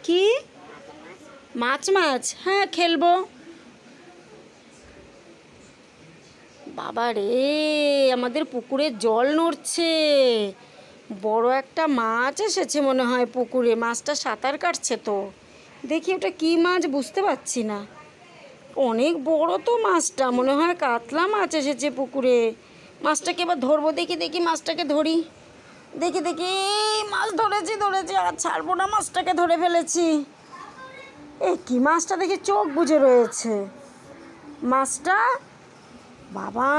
কি মাছ মাছ? হ্যাঁ খেলবো। বাবা রে, আমাদের পুকুরে জল নড়ছে। বড় একটা মাছ এসেছে মনে হয় পুকুরে। মাছটা সাঁতার কাটছে তো। দেখি ওটা কি মাছ বুঝতে পারছি না। অনেক বড় তো মাছটা, মনে হয় কাতলা মাছ এসেছে পুকুরে। মাছটাকে এবার ধরবো। দেখি দেখি মাছটাকে ধরি। দেখি দেখি, মাছ ধরেছি ধরেছি, আর ছাড়বো না, মাছটাকে ধরে ফেলেছি। এই কি মাছটা দেখি চোখ বুজে রয়েছে মাছটা। বাবা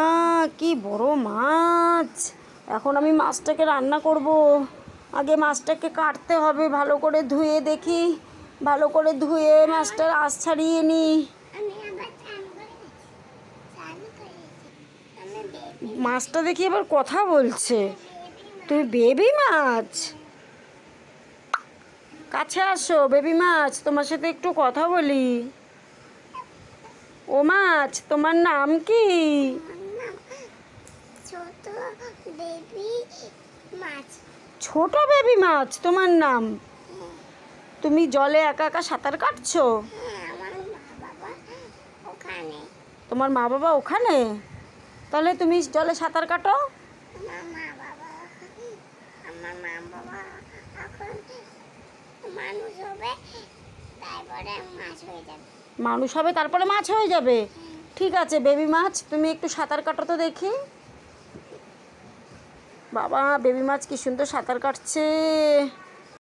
কি বড় মাছ! এখন আমি মাছটাকে রান্না করব। আগে মাছটাকে কাটতে হবে ভালো করে ধুয়ে। দেখি ভালো করে ধুয়ে মাছটার আঁশ ছাড়িয়ে নিই। মাছটা দেখি এবার কথা বলছে। তুই বেবি মাছ, কাছে আসো বেবি মাছ, তোমার সাথে একটু কথা বলি। ও মাছ, তোমার নাম কি? ছোট বেবি মাছ। ছোট বেবি মাছ তোমার নাম? তুমি জলে একা একা সাঁতার কাটছো? আমার মা বাবা ওখানে। তোমার মা বাবা ওখানে? তাহলে তুমি জলে সাঁতার কাটো। আমার মা বাবা এখন মানুষ হবে, তারপরে মাছ হয়ে যাবে। মানুষ হবে তারপরে মাছ হয়ে যাবে? ঠিক আছে বেবি মাছ, তুমি একটু সাঁতার কাটো তো দেখি। বাবা বেবি মাছ কি সুন্দর সাঁতার কাটছে।